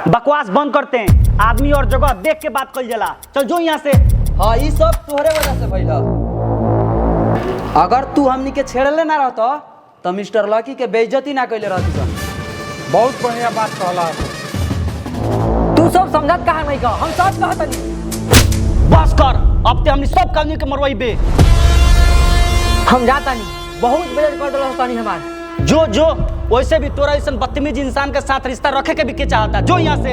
बकवास बंद करते हैं, आदमी और जगह देख के बात कर जला। चल जो यहाँ से। हाँ ये सब तोहरे वजह से भइल। अगर तू हमनी के छेड़ले ना रहता तो मिस्टर लकी के बेइज्जती ना कैले रहती सन। बहुत बढ़िया बात कहला। तू सब समझत कहा नहीं का, हम सब कहत नहीं। बस कर, अब ते हमनी सब कानून के मरवाई बे। हम जाता नहीं, बहुत बेइज्जत कर देला तानी हमार। जो जो वैसे भी तोरा ऐसा बदतमीज इंसान के साथ रिश्ता रखे के भी के चाहता। जो यहाँ से।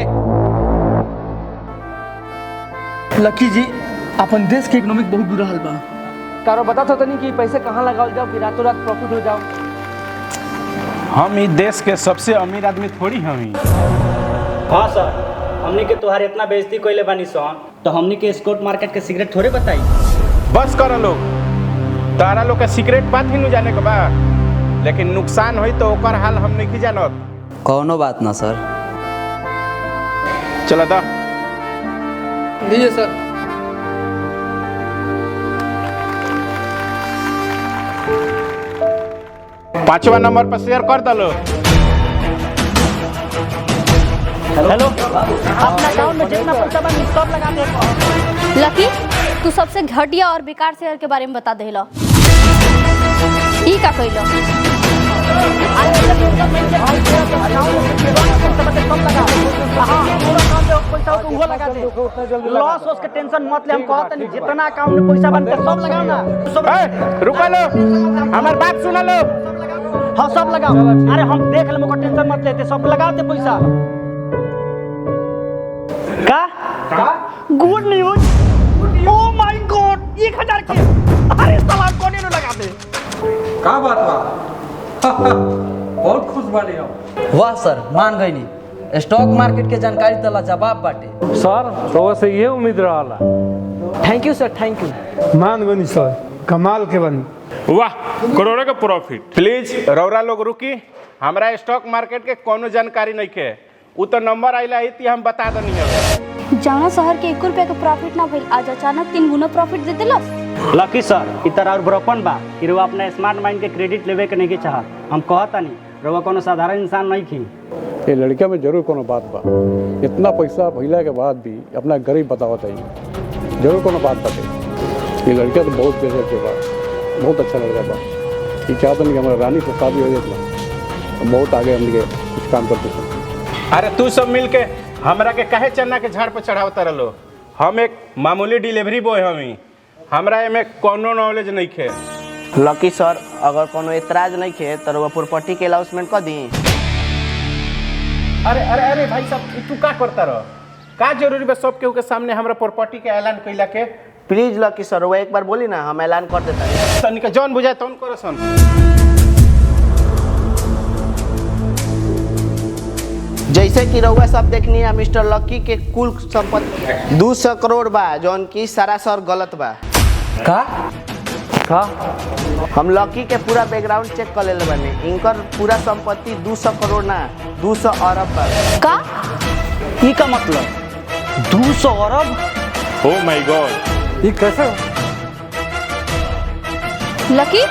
लकी जी, अपन देश के इकोनॉमिक बहुत बुरा हाल बा। कारो बता तो तनी कि पैसे कहाँ लगाओ जाओ कि रातों रात प्रॉफिट हो जाओ। हम इस देश के सबसे अमीर आदमी थोड़ी हमी। हाँ सर, हमने के तोहार इतना बेइज्जती कोइले बानी सन, तो हमने के स्कॉट मार्केट के सिगरेट थोड़े बताई। बस करो लोग, तारा लोग का सीक्रेट बात ही नहीं जाने के बा, लेकिन नुकसान हुई तो ओकर हाल हम नहीं जानत। कौनो बात ना सर। चलो दा लीजिए सर। पांचवा नंबर पर शेयर कर दलो। हेलो, अपना अकाउंट में जितना पैसा बा सब लगा दे। लकी, तू सबसे घटिया और बेकार शेयर के बारे में बता देला। ई का कइलो? लॉस उसके टेंशन मत ले, हम कहते नहीं जितना अकाउंट में पैसा बनते सब लगाओ ना। रुका लो, हमारी बात सुना लो। हाँ सब लगाओ। अरे हम देख ले, मुझको टेंशन मत लेते, सब लगाते पैसा। का good news. Oh my God, 1000 के। अरे साला कोने नु लगा दे। का बात बा? बहुत खुश बानी हम। वाह सर, मान गई नहीं। स्टॉक मार्केट के जानकारी तला जवाब बाटे। सर तो से ये उम्मीद रहा। Thank you sir, thank you. मान गनी सर, कमाल के बनी। वाह, करोड़ों का प्रॉफिट। प्लीज रौरा लोग रुकी, हमारा स्टॉक मार्केट के कोनो जानकारी नहीं के। उ तो नंबर आइला ही थी, हम बता दनी है। जौना शहर के 1 रुपया के प्रॉफिट ना भइल, आज अचानक 3 गुना प्रॉफिट दे देलस। लकी सर, इतर और ब्रोकन बा कि रउआ अपना स्मार्ट माइंड के क्रेडिट लेवे के नहीं चाह। हम कहता नहीं, रउआ कोनो साधारण इंसान नहीं थी। ये लड़का में जरूर कोनो बात बा। इतना पैसा भइला के बाद भी अपना गरीब बतावत है, जरूर कोनो बात बाटे। ये लड़का तो बहुत बेहतर के बा, बहुत अच्छा लड़का बा। ये चाहता नहीं कि हमारा रानी से शादी हो जाए, बहुत आगे हम कुछ काम करते थे। अरे तू सब मिल के हमरा के काहे चन्ना के झाड़ पर चढ़ावता रहो। हम एक मामूली डिलीवरी बॉय हमी, हमरा एमे कोनो नॉलेज नहीं खे। लकी सर, अगर कोनो एतराज नहीं खे तो वो प्रॉपर्टी के अनाउंसमेंट कर दी। अरे अरे अरे भाई साहब, तू का करता रह? का जरूरी बा सब केहू के सामने हमरा प्रॉपर्टी के ऐलान कइला के? प्लीज लकी सर, वो एक बार बोली ना, हम ऐलान कर देता है। तनिक जौन बुझाए तौन करो सन। जैसे कि रउआ सब देखनी है, मिस्टर लकी के कुल संपत्ति 200 करोड़ बा, जौन की सरासर गलत बा। का हम लकी के पूरा बैकग्राउंड चेक कर लेले बानी। इनकर पूरा संपत्ति 200 करोड़ ना 200 अरब बा। का? ई का मतलब 200 अरब? ओह माय गॉड, ये कैसे? लकी,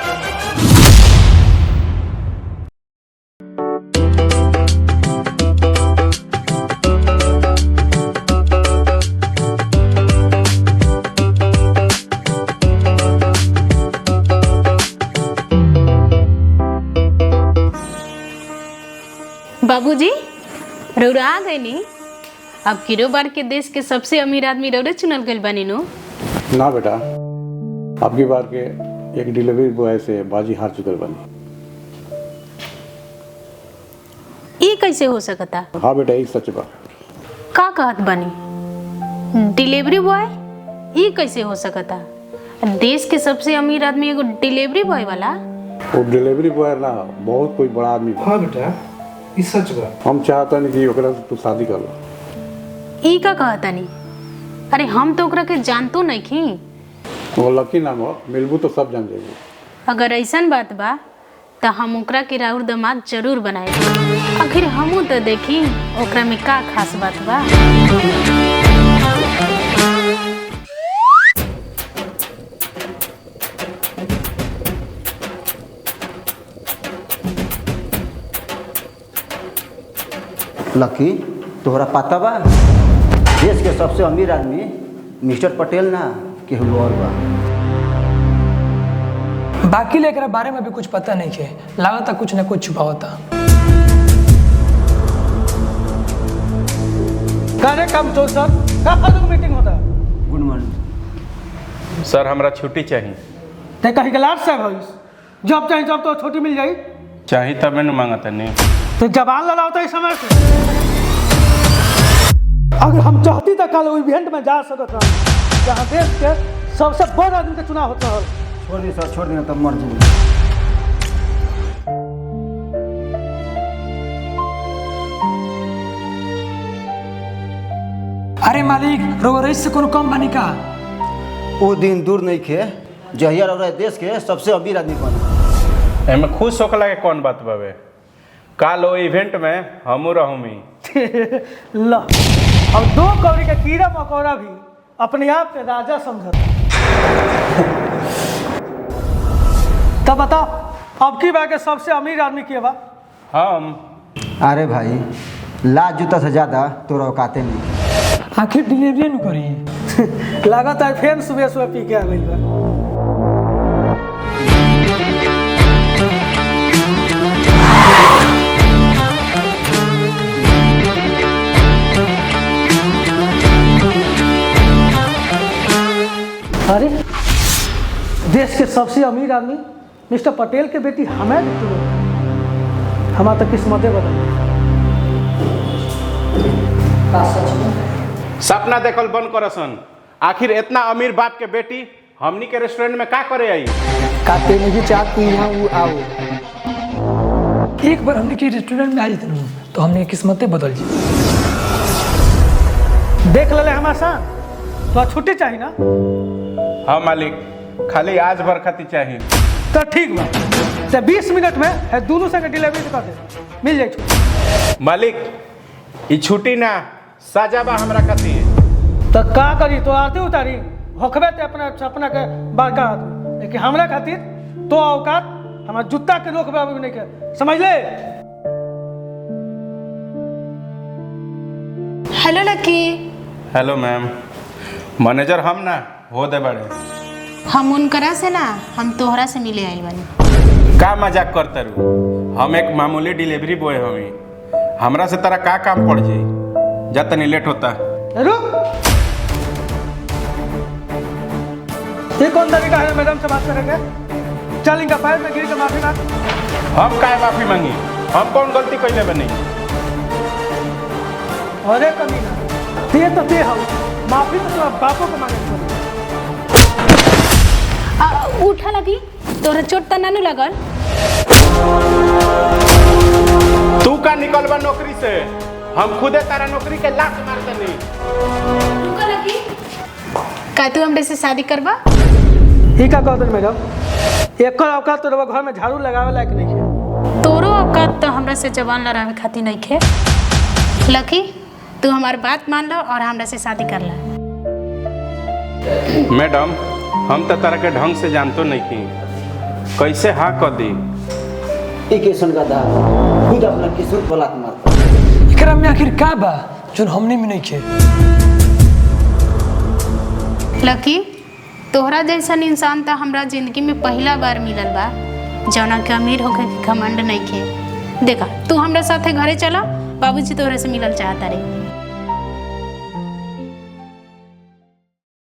बाबूजी, रउरा आ गई नी। अब किरोबार के देश के सबसे अमीर आदमी रउरे चुनल गइल बानी नु। ना बेटा, आपकी बार के एक डिलीवरी बॉय से बाजी हार चुकल बनी। ये कैसे हो सकता? हाँ बेटा, यही सच बा। का कहत बानी? Delivery boy? ये कैसे हो सकता? देश के सबसे अमीर आदमी एगो डिलीवरी बॉय वाला? वो डिलीवरी बॉय ना, बहुत कोई बड़ा आदमी बा। हाँ बेटा, ये सच बा। हम चाहता नहीं कि ओकरा से तू शादी कर लो। ई का कहता नी? अरे हम तो ओकरा के जानतो नहीं खी। वो लकी नाम हो, मिलबू तो सब जान जाएगी। अगर ऐसन बात बा तो हम ओकरा के राउर दामाद जरूर बनाए। आखिर हमू तो देखी ओकरा में का खास बात बा। लकी, तोहरा पता बा देश के सबसे अमीर आदमी मिस्टर पटेल ना केहू और बा। बाकी लेकर बारे में भी कुछ पता नहीं है, लागत कुछ न कुछ छुपा होता। करे काम तो सर का फालतू मीटिंग होता। गुड मॉर्निंग सर हमरा छुट्टी चाहिए। ते कहीं के लाट साहब होइस जब चाहे जब तो छुट्टी मिल जाई। चाहिए तब मैंने मांगा नहीं। तो जबान लड़ा होता है समय से। अगर हम चाहती तो कल इवेंट में जा सकता जहाँ देश के सबसे बड़ आदमी का चुनाव होता है। छोड़ दी सर, छोड़ देना तब मर जाएंगे। अरे मालिक रोगरेज से कोनो कम बनी का? वो दिन दूर नहीं खे जहिया रह देश के सबसे अमीर आदमी बना। एमे खुश होखला के कौन बात बाबे? काल वो इवेंट में हमू रहूमी। ला और 2 कौड़ी का कीड़ा मकोड़ा भी अपने आप के राजा समझता। तब बताओ अब की बात के सबसे अमीर आदमी के बा? हम। अरे भाई लाज जूता से ज्यादा तोरा औकाते नहीं। आखिर डिलीवरी न करी लागत है फिर सुबह सुबह पी के आ गई बा। अरे देश के सबसे अमीर आदमी मिस्टर पटेल के बेटी हमें हमारा तो किस्मतें बदल। सपना देखल बंद करसन। आखिर इतना अमीर बाप के बेटी हमनी के रेस्टोरेंट में का करे आई? काते मुझे चाहती यहाँ वो आओ। एक बार हमने के रेस्टोरेंट में आ जाते ना तो हमने किस्मतें बदल जी। देख ले हमारे साथ तो छुट्टी चाहिए ना? हाँ मालिक, खाली आज भर खाती चाहिए। तो ठीक बा, तो 20 मिनट में है दोनों संग डिलीवरी कर दे, मिल जाए छुट्टी। मालिक ई छुट्टी ना सजा बा हमरा खातिर। तो का करी तो आरती उतारी होखबे ते अपना सपना के बड़का आदमी, लेकिन हमरा खातिर तो औकात हमारा जूता के रोक भी नहीं के, समझ ले? हेलो लकी। हेलो मैम, मैनेजर हम ना हो दे बड़े। हम उनकरा से ना हम तोहरा से मिले आइल बानी। का मजाक करते रू? हम एक मामूली डिलीवरी बॉय हमी, हमरा से तेरा का काम पड़ जाई? जा तनी लेट होता। रुक, ये कौन तरीका है मैडम से बात करेंगे? चल इनका पैर में गिर के माफी मांग। हम काहे माफी मांगी? हम कौन गलती कैले बनी? अरे कमीना ते हम माफी तो तुम्हारे बापों को मांगे। उठा लगी तोरा चोट त नानू लगल? तू का निकलबा नौकरी से? हम खुदे तारा नौकरी के लात मार देनी। रुका लगी का तू हमरे से शादी करबा? ही का कहते मैडम, एक औकात तो घर में झाड़ू लगावे लायक नहीं है। तोरो औकात तो हमरा से जवान लड़ावे खातिर नहीं खे। लकी तू हमारी बात मान लो और हमरा से शादी कर ला। मैडम हम तो तारा के ढंग से जानतो नहीं की, कैसे हाँ कर दी? किशन का दा खुद अपना किशोर पलाक मारता। एकरा में आखिर का बा जो हमने में नहीं खे? लकी तोहरा जैसा इंसान तो हमरा जिंदगी में पहला बार मिलल बा जौना के अमीर होके के घमंड नहीं खे। देखा तू हमरा साथे घरे चला, बाबूजी तोहरा से मिलल चाहता रे।